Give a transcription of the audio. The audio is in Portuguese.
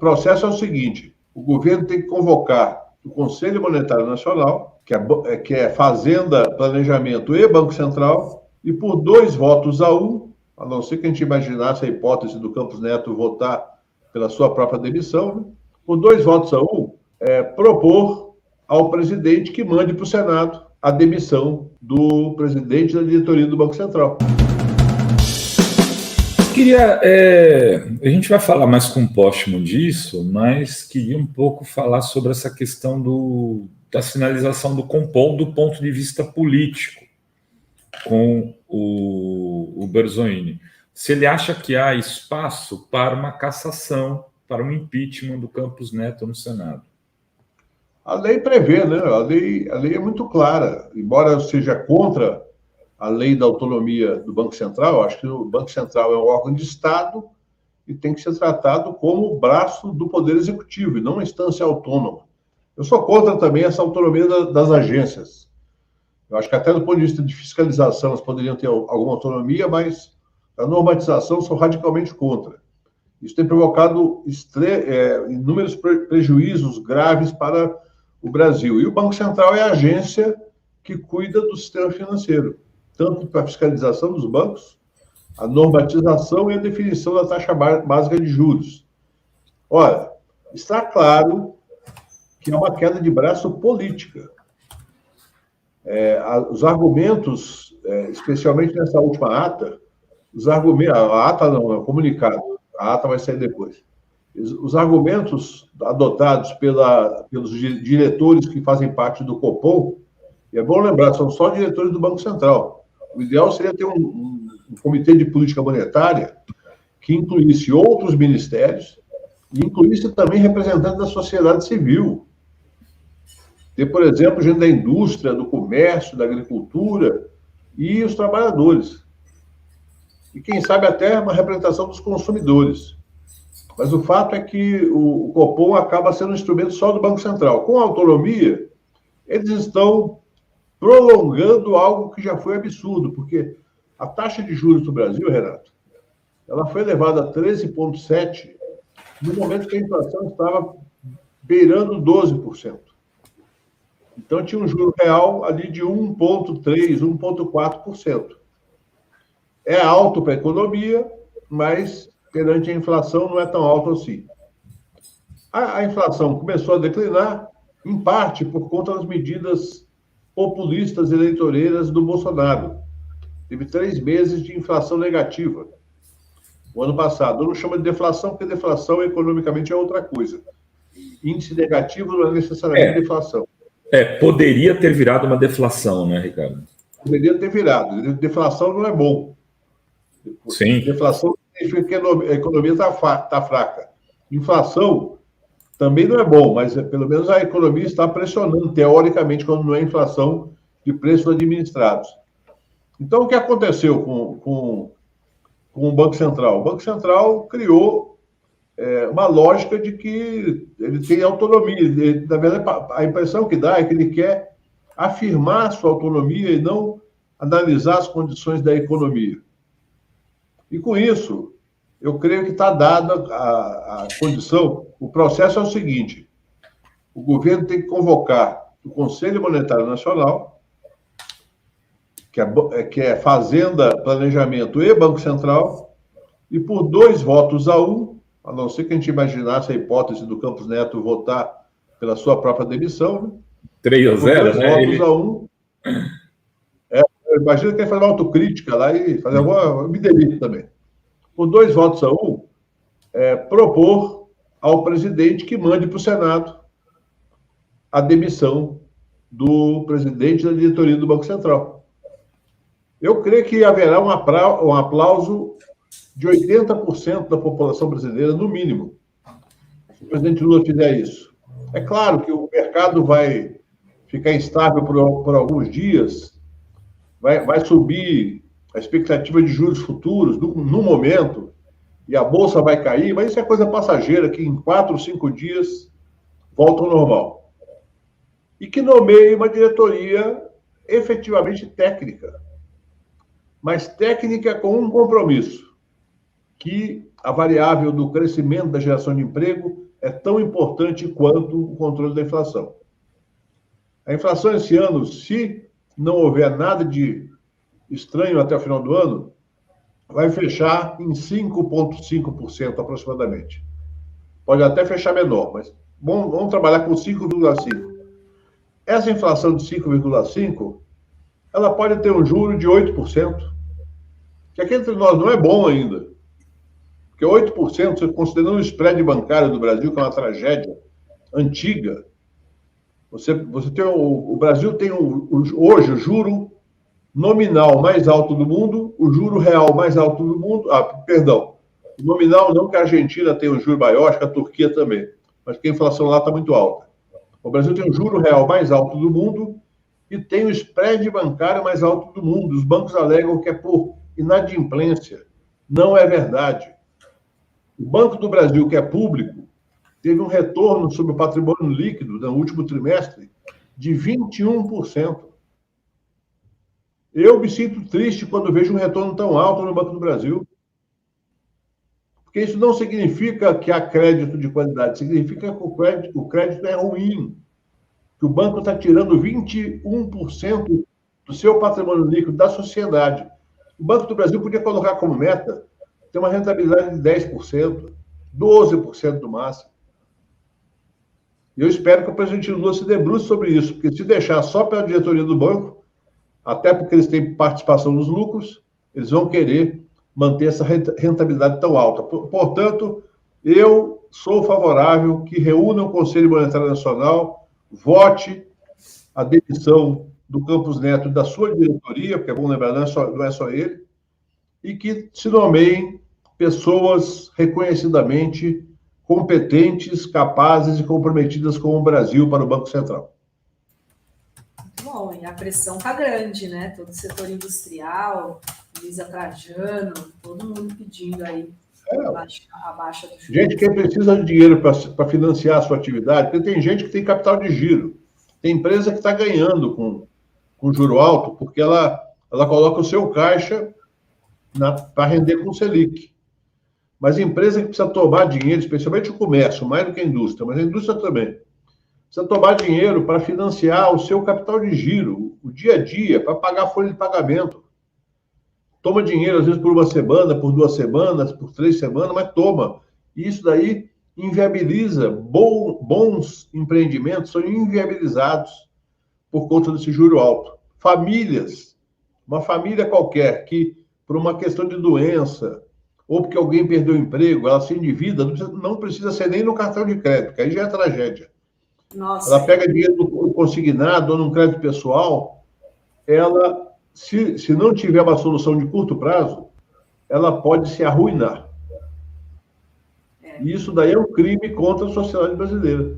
processo é o seguinte: o governo tem que convocar o Conselho Monetário Nacional, que é Fazenda, Planejamento e Banco Central, e por 2 votos a 1, a não ser que a gente imaginasse a hipótese do Campos Neto votar pela sua própria demissão, né? Por 2 votos a 1, propor ao presidente que mande para o Senado a demissão do presidente da diretoria do Banco Central. A gente vai falar mais com o Póstumo disso, mas queria um pouco falar sobre essa questão da sinalização do Compom do ponto de vista político com o Berzolini. Se ele acha que há espaço para uma cassação, para um impeachment do Campos Neto no Senado. A lei prevê, né? A lei é muito clara. Embora eu seja contra a lei da autonomia do Banco Central, acho que o Banco Central é um órgão de Estado e tem que ser tratado como braço do Poder Executivo e não uma instância autônoma. Eu sou contra também essa autonomia das agências. Eu acho que até do ponto de vista de fiscalização elas poderiam ter alguma autonomia, mas a normatização sou radicalmente contra. Isso tem provocado inúmeros prejuízos graves para o Brasil. E o Banco Central é a agência que cuida do sistema financeiro, tanto para a fiscalização dos bancos, a normatização e a definição da taxa básica de juros. Ora, está claro que é uma queda de braço política. Os argumentos, especialmente nessa última ata, a ata não, é o comunicado, a ata vai sair depois. Os argumentos adotados pelos diretores que fazem parte do Copom, e é bom lembrar, são só diretores do Banco Central. O ideal seria ter um comitê de política monetária que incluísse outros ministérios e incluísse também representantes da sociedade civil. Ter, por exemplo, gente da indústria, do comércio, da agricultura e os trabalhadores. E, quem sabe, até uma representação dos consumidores. Mas o fato é que o Copom acaba sendo um instrumento só do Banco Central. Com a autonomia, eles estão prolongando algo que já foi absurdo, porque a taxa de juros do Brasil, Renato, ela foi elevada a 13,7% no momento que a inflação estava beirando 12%. Então, tinha um juro real ali de 1,3%, 1,4%. É alto para a economia, mas perante a inflação não é tão alto assim. A inflação começou a declinar, em parte, por conta das medidas populistas eleitoreiras do Bolsonaro. Teve 3 meses de inflação negativa o ano passado. Eu não chamo de deflação, porque deflação economicamente é outra coisa. Índice negativo não é necessariamente deflação. Poderia ter virado uma deflação, né, Ricardo? Poderia ter virado. Deflação não é bom. Sim. Deflação significa que a economia está fraca. Inflação também não é bom, mas pelo menos a economia está pressionando, teoricamente, quando não é inflação de preços administrados. Então, o que aconteceu com o Banco Central? O Banco Central criou uma lógica de que ele tem autonomia. Na verdade, a impressão que dá é que ele quer afirmar sua autonomia e não analisar as condições da economia. E, com isso, eu creio que está dada a condição. O processo é o seguinte: o governo tem que convocar o Conselho Monetário Nacional, que é Fazenda, Planejamento e Banco Central, e por 2 votos a 1, a não ser que a gente imaginasse a hipótese do Campos Neto votar pela sua própria demissão, né? 3-0, né? 2 votos a 1. Imagina que ele faz uma autocrítica lá e fazer eu me demito também. Por 2 votos a 1, propor ao presidente que mande para o Senado a demissão do presidente da diretoria do Banco Central. Eu creio que haverá um aplauso de 80% da população brasileira, no mínimo, se o presidente Lula fizer isso. É claro que o mercado vai ficar instável por alguns dias, vai subir a expectativa de juros futuros no momento, e a bolsa vai cair, mas isso é coisa passageira, que em 4 ou 5 dias volta ao normal. E que nomeie uma diretoria efetivamente técnica, mas técnica com um compromisso, que a variável do crescimento da geração de emprego é tão importante quanto o controle da inflação. A inflação esse ano, se não houver nada de estranho até o final do ano, vai fechar em 5,5% aproximadamente. Pode até fechar menor, mas vamos trabalhar com 5,5%. Essa inflação de 5,5%, ela pode ter um juro de 8%, que aqui entre nós não é bom ainda. Porque 8%, você considerando o spread bancário do Brasil, que é uma tragédia antiga, você tem o Brasil tem hoje o juro nominal mais alto do mundo, o juro real mais alto do mundo. Perdão, o nominal não, que a Argentina tem um juro maior, acho que a Turquia também, mas que a inflação lá está muito alta. O Brasil tem o juro real mais alto do mundo e tem o spread bancário mais alto do mundo. Os bancos alegam que é por inadimplência. Não é verdade. O Banco do Brasil, que é público, teve um retorno sobre o patrimônio líquido no último trimestre de 21%. Eu me sinto triste quando vejo um retorno tão alto no Banco do Brasil. Porque isso não significa que há crédito de qualidade, significa que o crédito é ruim. Que o banco está tirando 21% do seu patrimônio líquido da sociedade. O Banco do Brasil podia colocar como meta ter uma rentabilidade de 10%, 12% no máximo. E eu espero que o presidente Lula se debruce sobre isso, porque se deixar só pela diretoria do banco, até porque eles têm participação nos lucros, eles vão querer manter essa rentabilidade tão alta. Portanto, eu sou favorável que reúna o Conselho Monetário Nacional, vote a demissão do Campos Neto da sua diretoria, porque é bom lembrar, não é só ele, e que se nomeiem pessoas reconhecidamente competentes, capazes e comprometidas com o Brasil para o Banco Central. Muito bom, e a pressão está grande, né? Todo o setor industrial, Luísa Trajano, todo mundo pedindo aí a baixa do juros. Gente que precisa de dinheiro para financiar a sua atividade, porque tem gente que tem capital de giro, tem empresa que está ganhando com juro alto, porque ela coloca o seu caixa para render com o Selic. Mas a empresa que precisa tomar dinheiro, especialmente o comércio, mais do que a indústria, mas a indústria também, precisa tomar dinheiro para financiar o seu capital de giro, o dia a dia, para pagar a folha de pagamento. Toma dinheiro, às vezes, por uma semana, por 2 semanas, por 3 semanas, mas toma. E isso daí inviabiliza. Bons empreendimentos são inviabilizados por conta desse juro alto. Famílias, uma família qualquer que, por uma questão de doença, ou porque alguém perdeu o emprego, ela se endivida, não precisa ser nem no cartão de crédito, que aí já é tragédia. Nossa. Ela pega dinheiro no consignado ou num crédito pessoal, ela, se não tiver uma solução de curto prazo, ela pode se arruinar. E isso daí é um crime contra a sociedade brasileira.